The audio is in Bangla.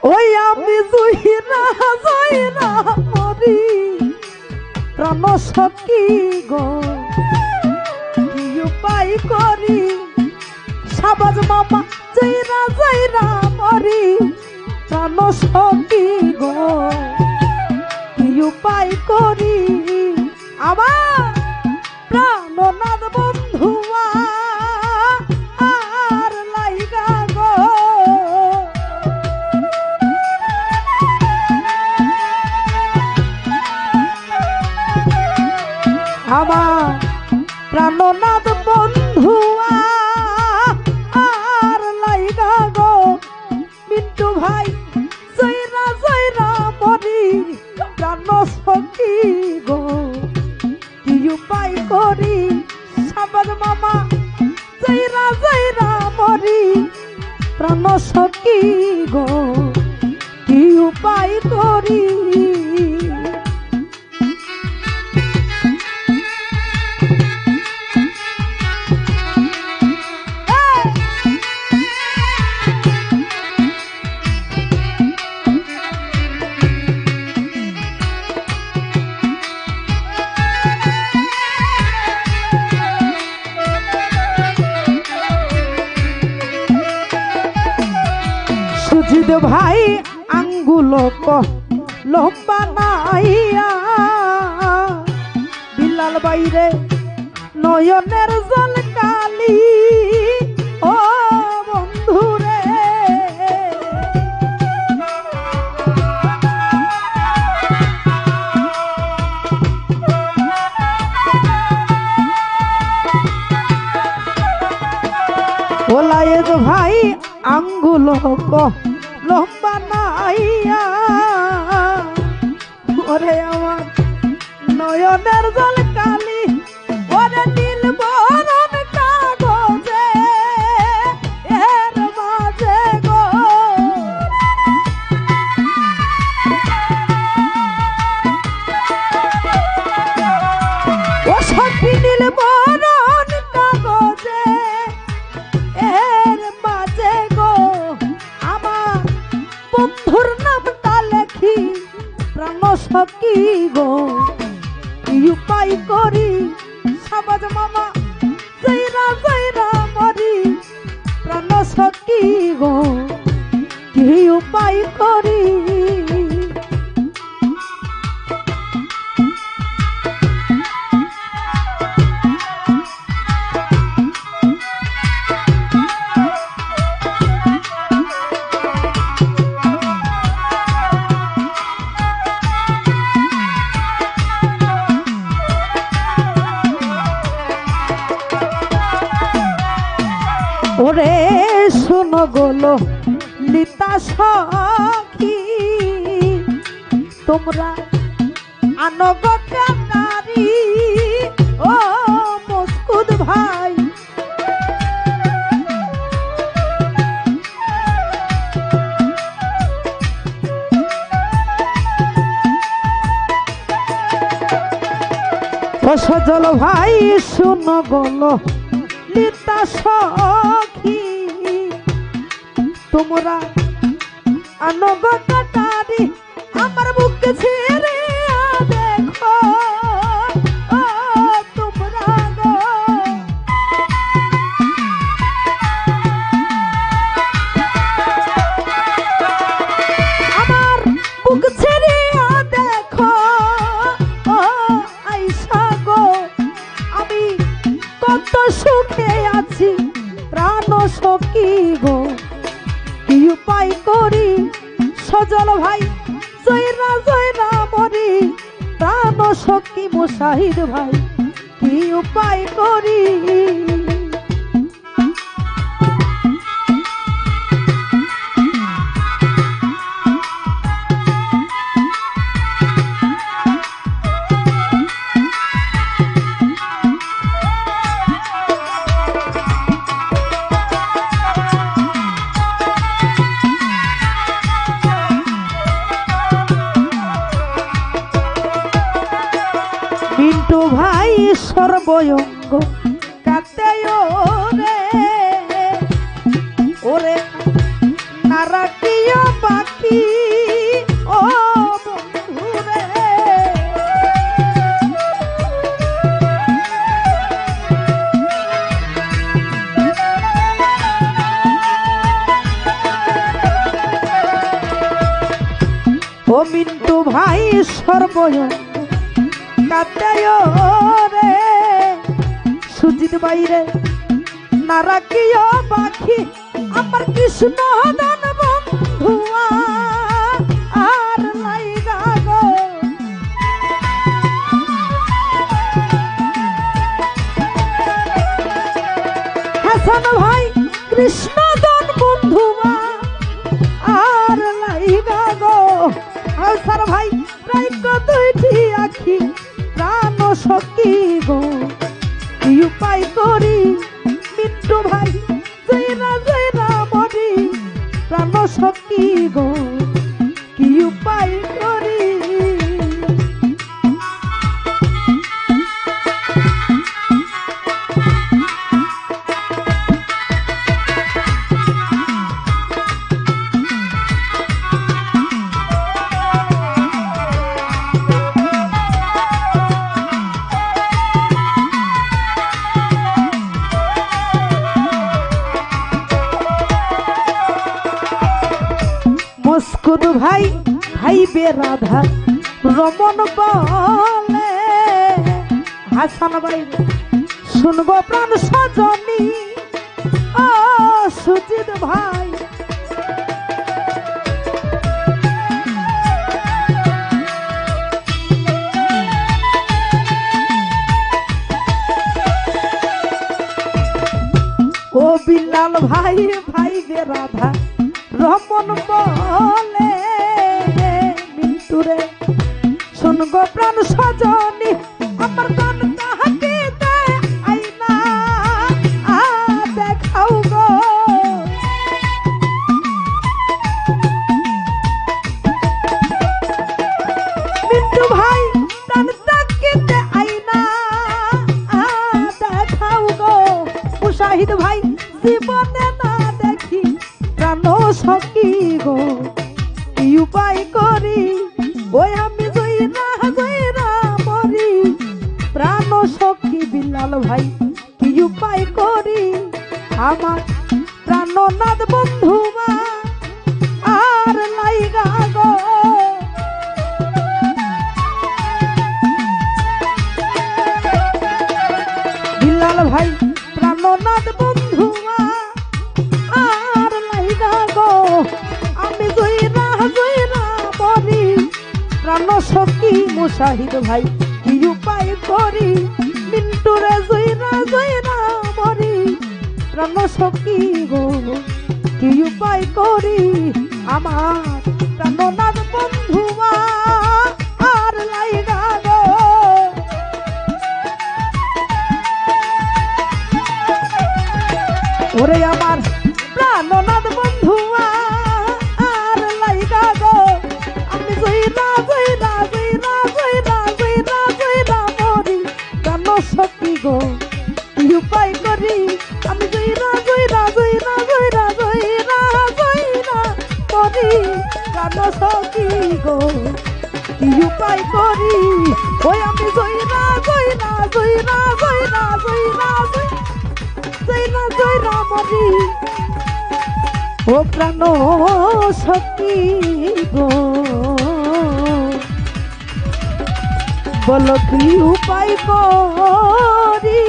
ওই আমি জুইরা জুইরা মরি প্রাণ সখী গো কি উপায় করি সাবাজ মামা জুইরা জুইরা মরি প্রাণ সখী গো কি উপায় করি আমার প্রাণনাথ বন্ধুয়া আর লাইগা গো আমার প্রাণনাথ বন্ধুয়া আর লাইগা গো মিন্টু ভাই জয়রা জয়রা মরি প্রাণ সখী গো কি উপায় করি সাবাজ মামা জয়রা জয়রা মরি প্রাণ সখী গো কি উপায় করি সুজিত ভাই আঙ্গুল লম্বা নাইয়া বিলাল বাইরে নয়নের জল কালি ও বন্ধুরে ওলায়েদ ভাই আঙ্গুল লম্বা নাইয়া ওরে আমার নয়নের জল কালি ওরে নীল বরণ কাগজে এর মাঝে গো ও সখী নীল বরণ কাগজে এর মাঝে গো আমার বন্ধুর নামটা লেখি প্রাণ সখী গো কি উপায় করি সাবাজ মামা জয়রা জয়রা মরি প্রাণ সখী গো কি উপায় করি ওরে শোনো গোলো লিতা সখী তোমরা আনগটারি ও মস্কুদ ভাই ও সজল ভাই শোনো গোলো লিতা সখী তোমরা আনগটারি আমার বুক ছেড়ে দেখো ও তোমরা গো আমার বুক ছেড়ে দেখো ও আইসা গো আমি কত সুখে আছি প্রাণ সখী গো কি উপায় করি সজল ভাই জয়রা জয়রা মরি প্রাণ সখী মুশাহিদ ভাই কি উপায় করি মিন্টু ভাই সর্বঙ্গ কাতে রে ওরে নারাটিয়া পাক আঁকি ও বন্ধুরে। ও মিন্টু ভাই সর্বয়ঙ্গ কাঁদায় রে, সুজিত বাইরে না রাখিও বাকি আমার কৃষ্ণ দান বন্ধুয়া আর লাইগা গো। হাসান ভাই কৃষ্ণ দান বন্ধুয়া আর লাইগা গো। হাসান ভাই রাইক দুইটি আখি প্রাণ সখী গো, কি উপায় করি মিন্টু ভাই জয়রা জয়রা মরি প্রাণ সখী গো, কি উপায় করি। মুস্কুদ ভাই ভাই বে রাধা রমন বলে, হাসান ভাই শুনবো প্রাণ সজনী ও সুজিত ভাই। ও বিলাল ভাই ভাই বে রাধা রমন বলে, মিন্টুরে শুনগো প্রাণ সজনী আমার প্রাণ তাহাকে দেয় আইনা দেখাও গো। মিন্টু ভাই প্রাণ তাহাকে দেয় আইনা দেখাও গো। মুশাহিদ ভাই জীবনে না দেখি প্রাণ সখী গো, কি উপায় করি ওই আমি জয়রা জয়রা মরি প্রাণ সখী। বিলাল ভাই কি উপায় করি আমার প্রাণনাথ বন্ধুমা আর লাইগা গো। বিলাল ভাই প্রাণনাথ বন্ধুমা আর লাইগা গো, আমি জয়রা জয়রা মরি প্রাণ সখী। মুশাহিদ ভাই কি উপায় করি মিন্টুরে জয়রা জয়রা মরি প্রাণ সখী গো, কি উপায় করি আমার প্রাণনাথ বন্ধুমা আর লাইগা গো। ওরে আমার প্রাণনাথ বন্ধুয়া আর লাইগা গো, আমি জয়রা জয়রা জয়রা জয়রা জয়রা জয়রা মরি প্রাণ সখী গো, কি উপায় করি আমি জয়রা জয়রা জয়রা জয়রা জয়রা জয়রা মরি প্রাণ সখী গো, কি উপায় করি ওই আমি জয়রা জয়রা জয়রা জয়রা জয়রা জয়রা জয়রা মরি ও প্রাণ সখী গো। বলো কি উপায় করি